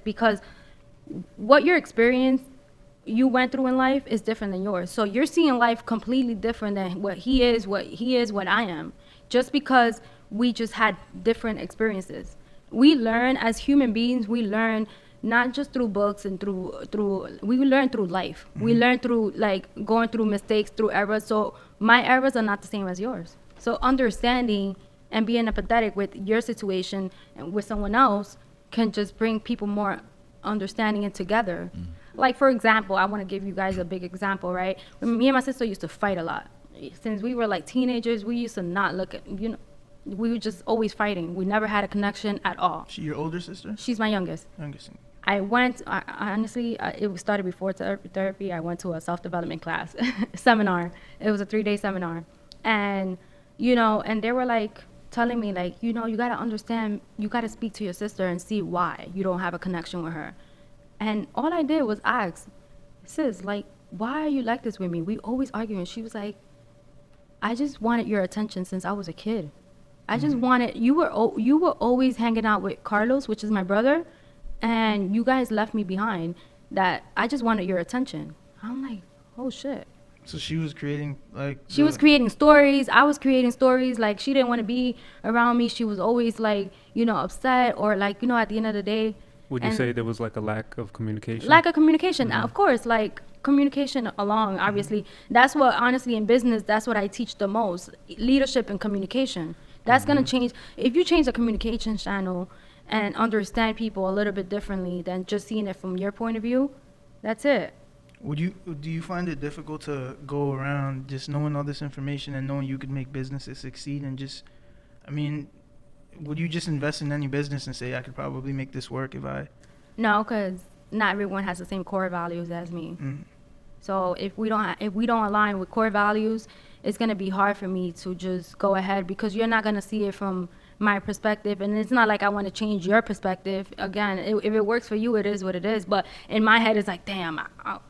because what your experience you went through in life is different than yours. So you're seeing life completely different than what he is, what I am. Just because we just had different experiences. We learn as human beings, we learn not just through books and we learn through life. We learn through like going through mistakes, through errors. So my errors are not the same as yours. So understanding and being empathetic with your situation and with someone else can just bring people more understanding and together. Like, for example, I want to give you guys a big example, right? When me and my sister used to fight a lot. Since we were like teenagers, we used to not look at, we were just always fighting. We never had a connection at all. She your older sister? She's my youngest. Youngest. Honestly, it started before therapy. I went to a self-development class, seminar. It was a 3-day seminar. And, and they were like telling me like, you got to understand, you got to speak to your sister and see why you don't have a connection with her. And all I did was ask, sis, like, why are you like this with me? We always argue. And she was like, I just wanted your attention since I was a kid. I just wanted, you were always hanging out with Carlos, which is my brother, and you guys left me behind. That I just wanted your attention. I'm like, oh shit. So she was creating like. She was creating stories. I was creating stories. Like, she didn't want to be around me. She was always like, upset, or like, at the end of the day. Would you say there was like a lack of communication? Lack of communication, of course, like communication along, obviously. That's what, honestly, in business, that's what I teach the most, leadership and communication. That's going to change. If you change the communication channel and understand people a little bit differently than just seeing it from your point of view, that's it. Do you find it difficult to go around just knowing all this information and knowing you could make businesses succeed and just, would you just invest in any business and say, I could probably make this work if I... No, because not everyone has the same core values as me. So if we don't align with core values, it's going to be hard for me to just go ahead, because you're not going to see it from my perspective. And it's not like I want to change your perspective. Again, if it works for you, it is what it is. But in my head, it's like, damn,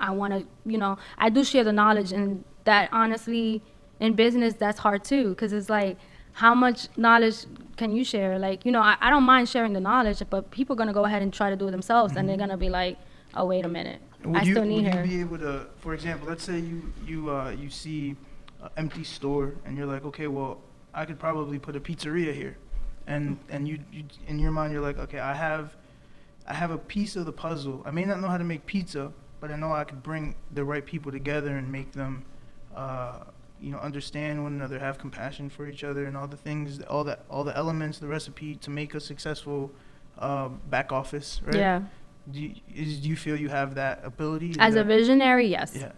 I want to, I do share the knowledge. And that, honestly, in business, that's hard too, because it's like, how much knowledge can you share? Like, I don't mind sharing the knowledge, but people are going to go ahead and try to do it themselves, and they're going to be like, oh, wait a minute. I still need her. Would you be able to, for example, let's say you see an empty store, and you're like, okay, well, I could probably put a pizzeria here. And you in your mind, you're like, okay, I have a piece of the puzzle. I may not know how to make pizza, but I know I could bring the right people together and make them understand one another, have compassion for each other, and all the things, all the elements, the recipe to make a successful back office, right? Yeah. Do you feel you have that ability? As a visionary, yes. Yeah.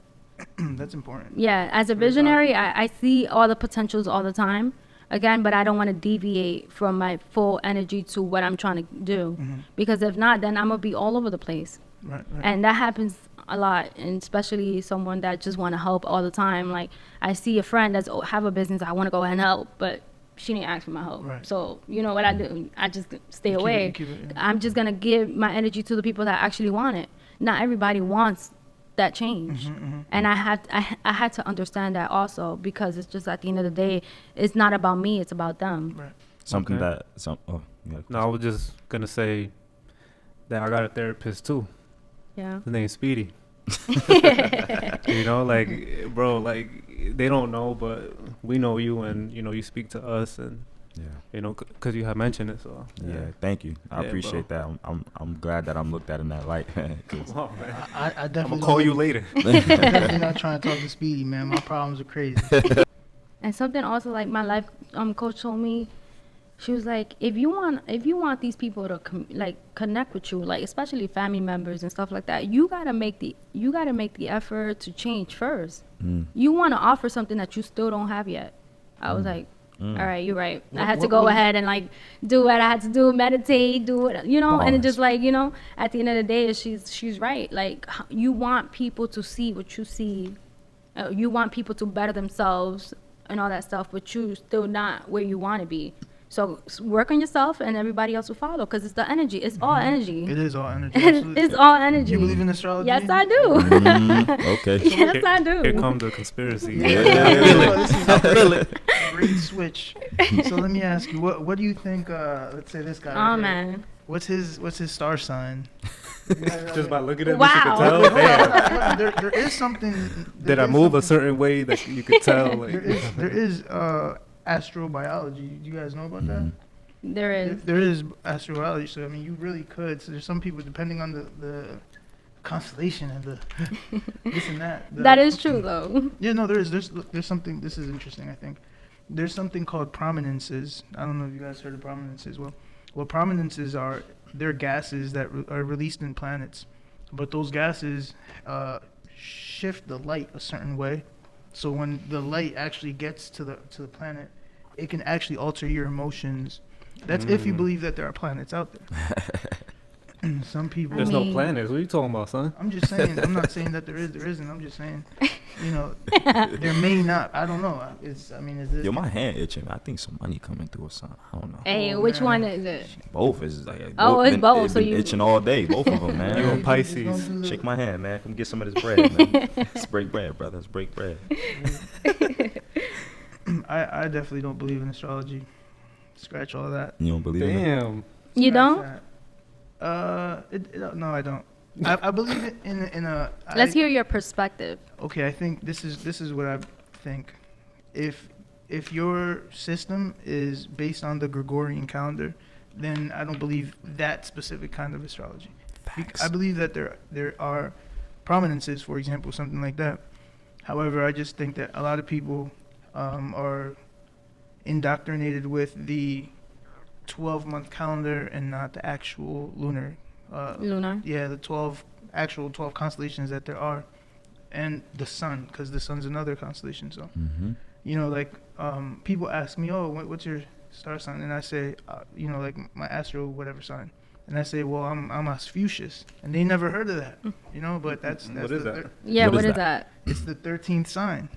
That's important. Yeah, as a visionary, I see all the potentials all the time. Again, but I don't want to deviate from my full energy to what I'm trying to do. Because if not, then I'm going to be all over the place. Right. And that happens a lot, and especially someone that just want to help all the time. Like, I see a friend that's have a business, I want to go ahead and help, but she didn't ask for my help. Right. So you know what I do? I just stay away. Keep it, yeah. I'm just going to give my energy to the people that actually want it. Not everybody wants that change. And I had to understand that also, because it's just, at the end of the day, it's not about me, it's about them. Right. No, I was just gonna say that I got a therapist too. Yeah. His name's Speedy. Like, bro, like, they don't know, but we know you, and you speak to us, and because you have mentioned it. So yeah, thank you. I appreciate that. I'm glad that I'm looked at in that light. Come on, man. I definitely I'm gonna call you later. Definitely not trying to talk to Speedy, man. My problems are crazy. And something also, like, my life coach told me, she was like, if you want these people to connect with you, like especially family members and stuff like that, you gotta make the effort to change first. You want to offer something that you still don't have yet. I was like, all right, you're right. I had to go ahead and like do what I had to do, meditate, do it, and it just like, at the end of the day, she's right. Like, you want people to see what you see. You want people to better themselves and all that stuff, but you still not where you want to be. So work on yourself, and everybody else will follow, because it's the energy. It's all energy. It is all energy. Absolutely. It's all energy. Do you believe in astrology? Yes, I do. Okay. Yes, I do. Here comes the conspiracy. I feel it. Great switch. So let me ask you, what do you think? Let's say this guy. Oh, right man. here, what's his star sign? Just by looking at me, Wow. you could tell. Damn. There is something. Did I move a certain way that you could tell? Like, There is astrobiology. Do you guys know about that? There is. There is astrobiology. So I mean, you really could. So there's some people, depending on the constellation and the this and that. That is true, though. Yeah, no, there is. There's something. This is interesting. I think there's something called prominences. I don't know if you guys heard of prominences. Well, prominences they're gases that are released in planets, but those gases shift the light a certain way. So when the light actually gets to the planet, it can actually alter your emotions. That's if you believe that there are planets out there. Some people. there's no planets. What are you talking about, son? I'm just saying. I'm not saying that there is. There isn't. I'm just saying. You know, there may not. I don't know. Is this? Yo, my hand itching. I think some money coming through or something. I don't know. Hey, Oh, which man. one is it? Both is like. Oh, it's both, It's so been you- itching all day. Both of them, man. You a Pisces. Shake my hand, man. Come get some of this bread, man. Let's break bread, brother. Let's break bread. I definitely don't believe in astrology. Scratch all that. You don't believe in it? Damn. You Scratch don't? that. No, I don't. I believe it in a. Let's hear your perspective. Okay, I think this is what I think. If your system is based on the Gregorian calendar, then I don't believe that specific kind of astrology. Facts. I believe that there are prominences, for example, something like that. However, I just think that a lot of people are indoctrinated with the 12-month calendar and not the actual lunar. Lunar. Yeah, the 12 constellations that there are, and the sun, because the sun's another constellation. So, like people ask me, "Oh, what's your star sign?" And I say, like my astro whatever sign. And I say, well, I'm auspicious, and they never heard of that, But that's What is that? Yeah, What what is is that? It's the 13th sign.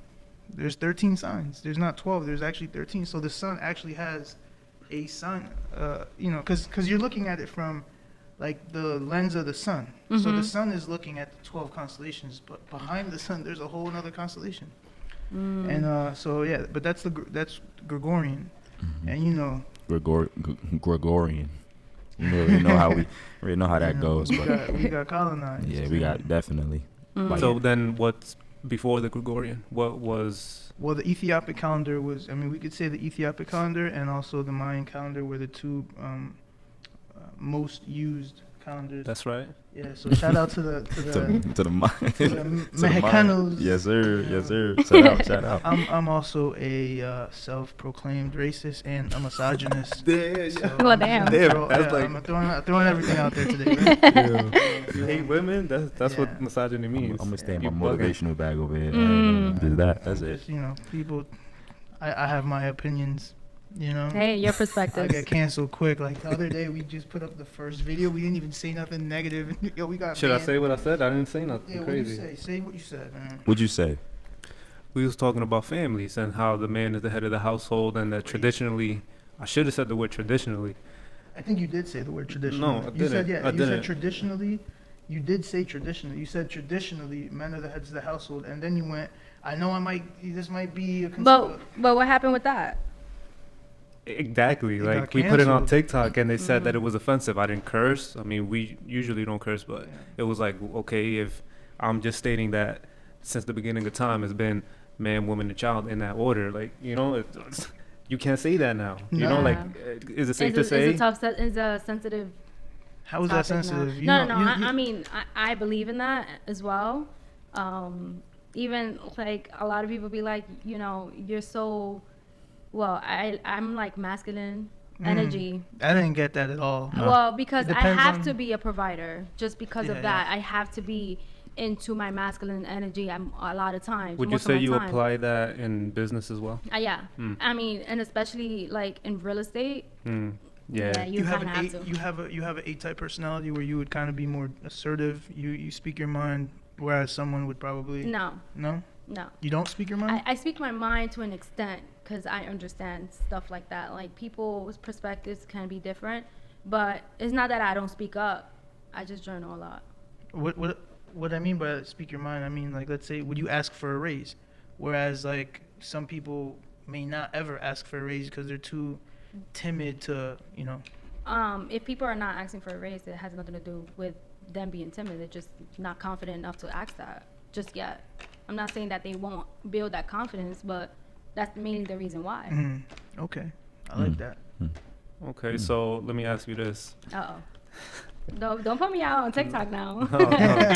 There's 13 signs. There's not 12. There's actually 13. So the sun actually has a sign, because you're looking at it from like the lens of the sun. So the sun is looking at the 12 constellations, but behind the sun there's a whole other constellation. And so yeah, but that's Gregorian, and Gregorian. We already know how that goes. But we got colonized. yeah, we got definitely. Like, So then, what's before the Gregorian? What was? Well, the Ethiopic calendar was. I mean, we could say the Ethiopic calendar and also the Mayan calendar were the two most used calendars. That's right. Yeah. So shout out to the to the mind. to the Mexicanos. Yes, sir. you Yes, know. sir. Shout out. I'm also a self-proclaimed racist and a misogynist. Well, damn. I'm throwing everything out there today. Right? You hate women? That's Yeah. what misogyny means. I'm gonna stay in You my bugging. motivational bag over here. Just that. That's it. Just, people. I have my opinions. Hey, your I perspective. get canceled quick. Like the other day, we just put up the first video. We didn't even say nothing negative. Yo, we got. Should I banned. say what I said? I didn't say nothing Yeah, crazy. what you say? Say what you said, man. What'd you say? We was talking about families and how the man is the head of the household, and that traditionally, I should have said the word traditionally. I think you did say the word traditionally. No, I You said didn't. yeah. I You didn't. said traditionally. You did say traditionally. You said traditionally, men are the heads of the household, and then you went. I know this might be a. But what happened with that? Exactly. It Like got we put it on canceled. TikTok, and they said that it was offensive. I didn't curse. I mean, we usually don't curse, but Yeah. it was like, okay, if I'm just stating that since the beginning of time it's been man, woman, and child in that order, like you can't say that now. You know, No. like is it safe to Is say? is a sensitive How is that topic now. sensitive? No. I mean, I believe in that as well. Even like a lot of people be like, you're so. Well, I'm like masculine energy. I didn't get that at all. Well, because It I depends have on- to be a provider. Just because Yeah, of that, I have to be into my masculine energy. A lot of times. Would you most of say my you time. apply that in business as well? Yeah. I mean, and especially like in real estate. Yeah. You have kind an of eight. have to. You have an A-type personality where you would kind of be more assertive. You speak your mind, whereas someone would probably No. No? You don't speak your mind. I speak my mind to an extent because I understand stuff like that. Like people's perspectives can be different, but it's not that I don't speak up. I just journal a lot. What I mean by speak your mind, I mean like let's say would you ask for a raise, whereas like some people may not ever ask for a raise because they're too timid to If people are not asking for a raise, it has nothing to do with them being timid. They're just not confident enough to ask that just yet. I'm not saying that they won't build that confidence, but that's mainly the reason why. Mm-hmm. Okay, I like that. Okay, so let me ask you this. Uh oh. Don't put me out on TikTok now. No, no.